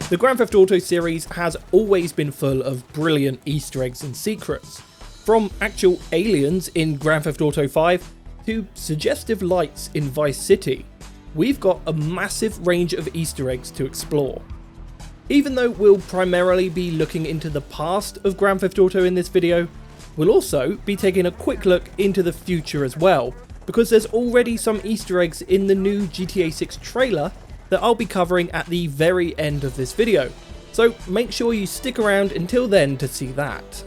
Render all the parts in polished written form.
The Grand Theft Auto series has always been full of brilliant Easter eggs and secrets. From actual aliens in Grand Theft Auto 5 to suggestive lights in Vice City, we've got a massive range of Easter eggs to explore. Even though we'll primarily be looking into the past of Grand Theft Auto in this video, we'll also be taking a quick look into the future as well, because there's already some Easter eggs in the new GTA 6 trailer that I'll be covering at the very end of this video, so make sure you stick around until then to see that.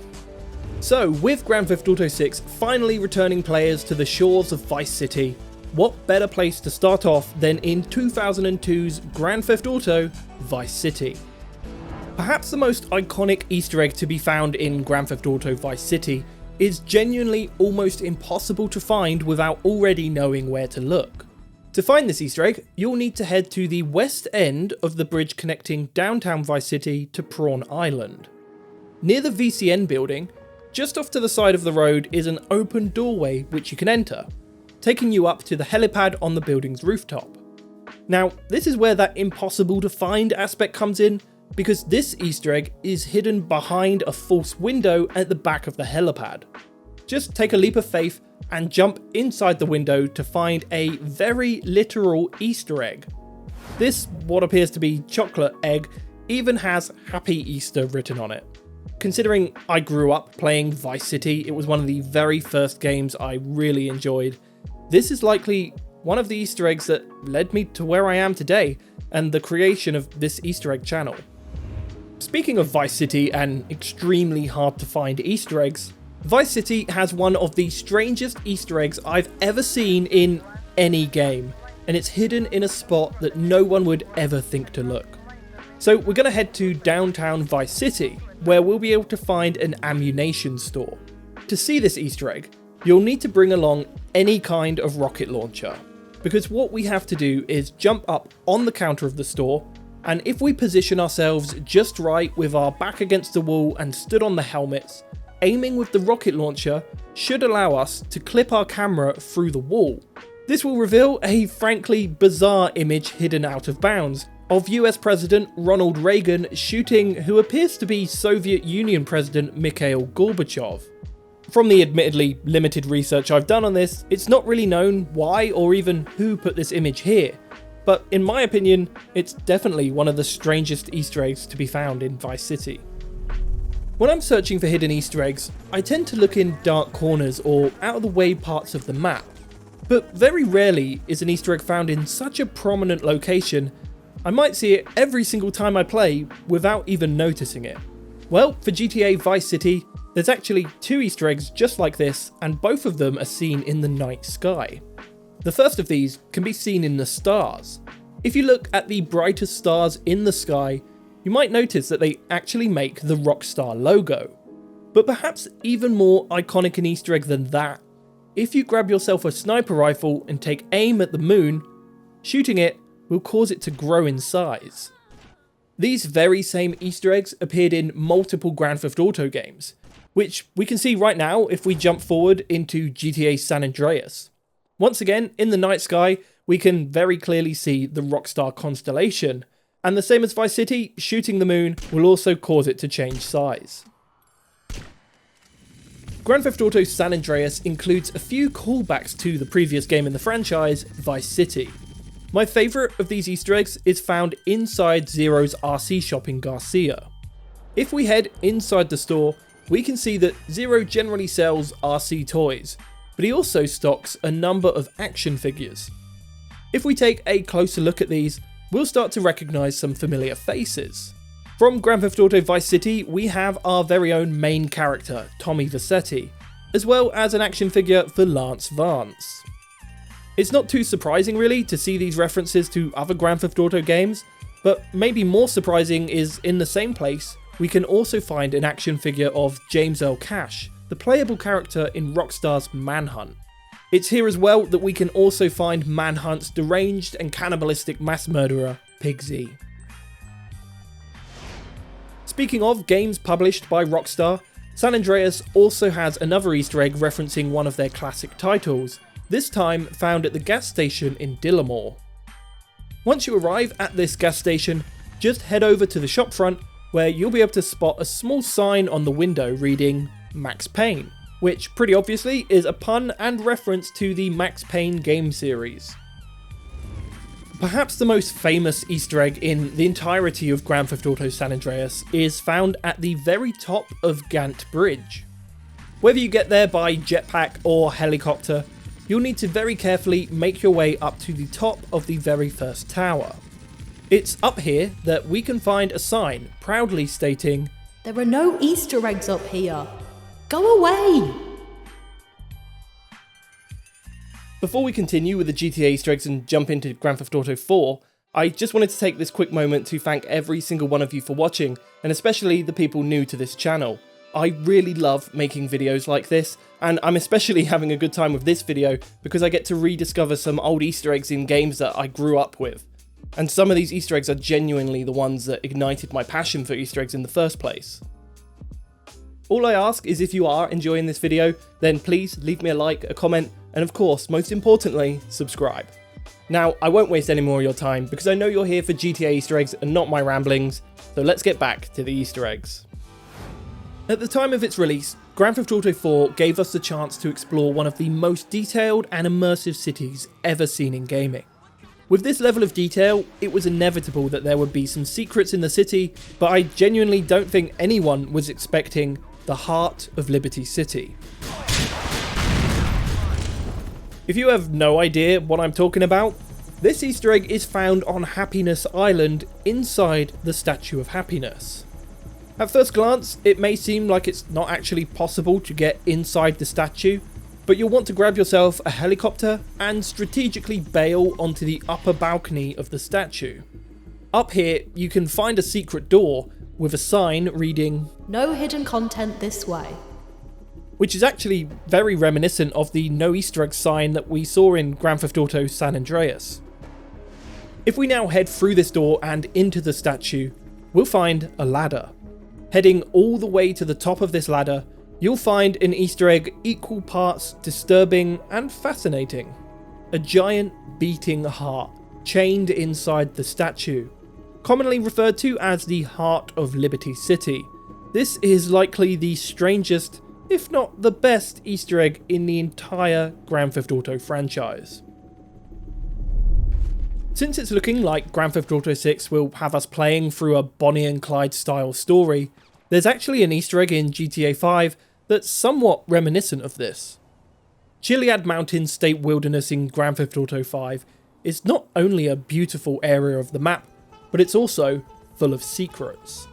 So with Grand Theft Auto 6 finally returning players to the shores of Vice City, what better place to start off than in 2002's Grand Theft Auto Vice City. Perhaps the most iconic Easter egg to be found in Grand Theft Auto Vice City is genuinely almost impossible to find without already knowing where to look. To find this Easter egg, you'll need to head to the west end of the bridge connecting downtown Vice City to Prawn Island. Near the VCN building, just off to the side of the road is an open doorway which you can enter, taking you up to the helipad on the building's rooftop. Now, this is where that impossible to find aspect comes in, because this Easter egg is hidden behind a false window at the back of the helipad. Just take a leap of faith and jump inside the window to find a very literal Easter egg. This, what appears to be chocolate egg, even has Happy Easter written on it. Considering I grew up playing Vice City, it was one of the very first games I really enjoyed. This is likely one of the Easter eggs that led me to where I am today, and the creation of this Easter egg channel. Speaking of Vice City and extremely hard to find Easter eggs, Vice City has one of the strangest Easter eggs I've ever seen in any game, and it's hidden in a spot that no one would ever think to look. So we're going to head to downtown Vice City, where we'll be able to find an ammunition store. To see this Easter egg, you'll need to bring along any kind of rocket launcher, because what we have to do is jump up on the counter of the store, and if we position ourselves just right with our back against the wall and stood on the helmets, aiming with the rocket launcher should allow us to clip our camera through the wall. This will reveal a frankly bizarre image hidden out of bounds of US President Ronald Reagan shooting who appears to be Soviet Union President Mikhail Gorbachev. From the admittedly limited research I've done on this, it's not really known why or even who put this image here, but in my opinion, it's definitely one of the strangest Easter eggs to be found in Vice City. When I'm searching for hidden Easter eggs, I tend to look in dark corners or out of the way parts of the map, but very rarely is an Easter egg found in such a prominent location. I might see it every single time I play without even noticing it. Well, for GTA Vice City, there's actually two Easter eggs just like this, and both of them are seen in the night sky. The first of these can be seen in the stars. If you look at the brightest stars in the sky, you might notice that they actually make the Rockstar logo. But perhaps even more iconic an Easter egg than that, if you grab yourself a sniper rifle and take aim at the moon, shooting it will cause it to grow in size. These very same Easter eggs appeared in multiple Grand Theft Auto games, which we can see right now if we jump forward into GTA San Andreas. Once again, in the night sky, we can very clearly see the Rockstar Constellation, and the same as Vice City, shooting the moon will also cause it to change size. Grand Theft Auto San Andreas includes a few callbacks to the previous game in the franchise, Vice City. My favourite of these Easter eggs is found inside Zero's RC shop in Garcia. If we head inside the store, we can see that Zero generally sells RC toys, but he also stocks a number of action figures. If we take a closer look at these, we'll start to recognise some familiar faces. From Grand Theft Auto Vice City, we have our very own main character, Tommy Vercetti, as well as an action figure for Lance Vance. It's not too surprising really to see these references to other Grand Theft Auto games, but maybe more surprising is in the same place, we can also find an action figure of James Earl Cash, the playable character in Rockstar's Manhunt. It's here as well that we can also find Manhunt's deranged and cannibalistic mass murderer, Pig Z. Speaking of games published by Rockstar, San Andreas also has another Easter egg referencing one of their classic titles, this time found at the gas station in Dillamore. Once you arrive at this gas station, just head over to the shopfront where you'll be able to spot a small sign on the window reading Max Payne, which pretty obviously is a pun and reference to the Max Payne game series. Perhaps the most famous Easter egg in the entirety of Grand Theft Auto San Andreas is found at the very top of Gant Bridge. Whether you get there by jetpack or helicopter, you'll need to very carefully make your way up to the top of the very first tower. It's up here that we can find a sign proudly stating, "There are no Easter eggs up here. Go away!" Before we continue with the GTA Easter eggs and jump into Grand Theft Auto 4, I just wanted to take this quick moment to thank every single one of you for watching, and especially the people new to this channel. I really love making videos like this, and I'm especially having a good time with this video because I get to rediscover some old Easter eggs in games that I grew up with. And some of these Easter eggs are genuinely the ones that ignited my passion for Easter eggs in the first place. All I ask is if you are enjoying this video, then please leave me a like, a comment, and of course, most importantly, subscribe. Now, I won't waste any more of your time because I know you're here for GTA Easter eggs and not my ramblings, so let's get back to the Easter eggs. At the time of its release, Grand Theft Auto 4 gave us the chance to explore one of the most detailed and immersive cities ever seen in gaming. With this level of detail, it was inevitable that there would be some secrets in the city, but I genuinely don't think anyone was expecting the heart of Liberty City. If you have no idea what I'm talking about, this Easter egg is found on Happiness Island inside the Statue of Happiness. At first glance, it may seem like it's not actually possible to get inside the statue, but you'll want to grab yourself a helicopter and strategically bail onto the upper balcony of the statue. Up here, you can find a secret door with a sign reading, "No hidden content this way," which is actually very reminiscent of the no Easter egg sign that we saw in Grand Theft Auto San Andreas. If we now head through this door and into the statue, we'll find a ladder. Heading all the way to the top of this ladder, you'll find an Easter egg equal parts disturbing and fascinating. A giant beating heart chained inside the statue, commonly referred to as the heart of Liberty City. This is likely the strangest, if not the best Easter egg in the entire Grand Theft Auto franchise. Since it's looking like Grand Theft Auto 6 will have us playing through a Bonnie and Clyde style story, there's actually an Easter egg in GTA 5 that's somewhat reminiscent of this. Chiliad Mountain State Wilderness in Grand Theft Auto 5 is not only a beautiful area of the map, but it's also full of secrets.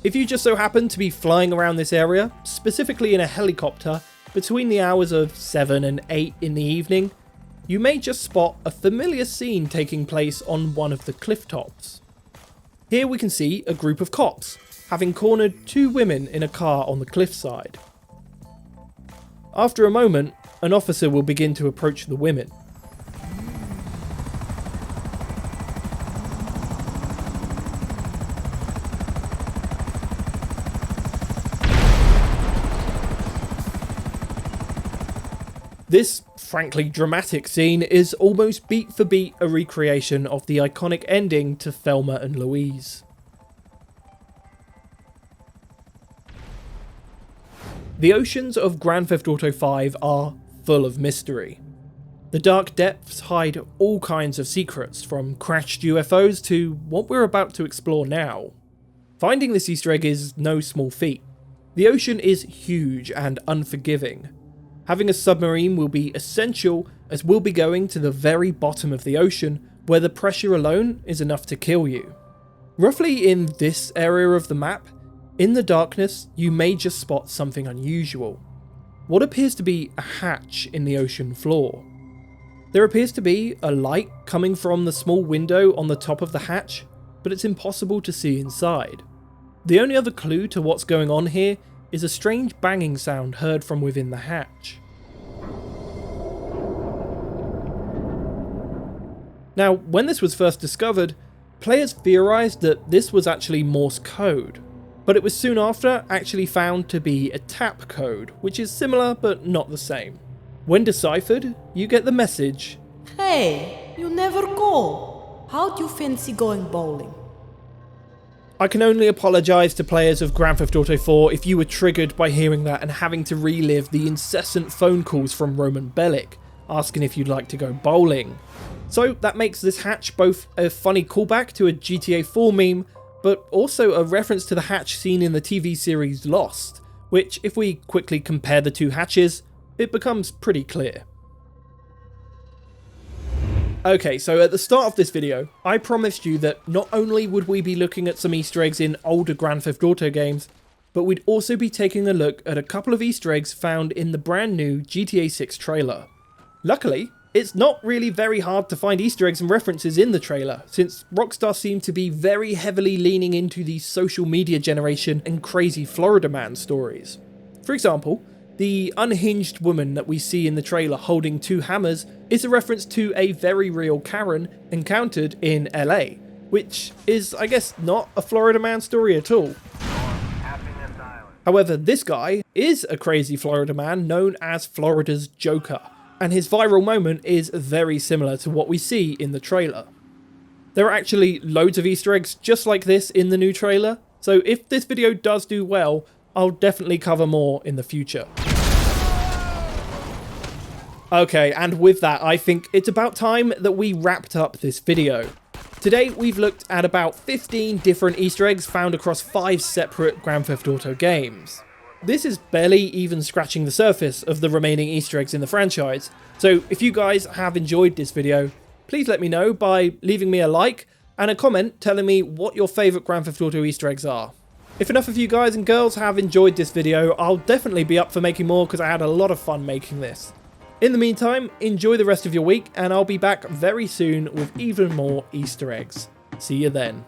If you just so happen to be flying around this area, specifically in a helicopter, between the hours of 7 and 8 in the evening, you may just spot a familiar scene taking place on one of the cliff tops. Here we can see a group of cops, having cornered two women in a car on the cliffside. After a moment, an officer will begin to approach the women. This frankly dramatic scene is almost beat for beat a recreation of the iconic ending to Thelma and Louise. The oceans of Grand Theft Auto 5 are full of mystery. The dark depths hide all kinds of secrets, from crashed UFOs to what we're about to explore now. Finding this Easter egg is no small feat. The ocean is huge and unforgiving. Having a submarine will be essential, as we'll be going to the very bottom of the ocean, where the pressure alone is enough to kill you. Roughly in this area of the map, in the darkness, you may just spot something unusual. What appears to be a hatch in the ocean floor. There appears to be a light coming from the small window on the top of the hatch, but it's impossible to see inside. The only other clue to what's going on here is a strange banging sound heard from within the hatch. Now, when this was first discovered, players theorized that this was actually Morse code, but it was soon after actually found to be a tap code, which is similar but not the same. When deciphered, you get the message, "Hey, you never go. How do you fancy going bowling?" I can only apologise to players of Grand Theft Auto 4 if you were triggered by hearing that and having to relive the incessant phone calls from Roman Bellic, asking if you'd like to go bowling. So that makes this hatch both a funny callback to a GTA 4 meme, but also a reference to the hatch seen in the TV series Lost, which, if we quickly compare the two hatches, it becomes pretty clear. Okay, so at the start of this video, I promised you that not only would we be looking at some Easter eggs in older Grand Theft Auto games, but we'd also be taking a look at a couple of Easter eggs found in the brand new GTA 6 trailer. Luckily, it's not really very hard to find Easter eggs and references in the trailer, since Rockstar seemed to be very heavily leaning into the social media generation and crazy Florida man stories. For example, the unhinged woman that we see in the trailer holding two hammers is a reference to a very real Karen encountered in LA, which is, I guess, not a Florida man story at all. However, this guy is a crazy Florida man known as Florida's Joker, and his viral moment is very similar to what we see in the trailer. There are actually loads of Easter eggs just like this in the new trailer, so if this video does do well, I'll definitely cover more in the future. Okay, and with that, I think it's about time that we wrapped up this video. Today, we've looked at about 15 different Easter eggs found across 5 separate Grand Theft Auto games. This is barely even scratching the surface of the remaining Easter eggs in the franchise, so if you guys have enjoyed this video, please let me know by leaving me a like and a comment telling me what your favourite Grand Theft Auto Easter eggs are. If enough of you guys and girls have enjoyed this video, I'll definitely be up for making more because I had a lot of fun making this. In the meantime, enjoy the rest of your week, and I'll be back very soon with even more Easter eggs. See you then.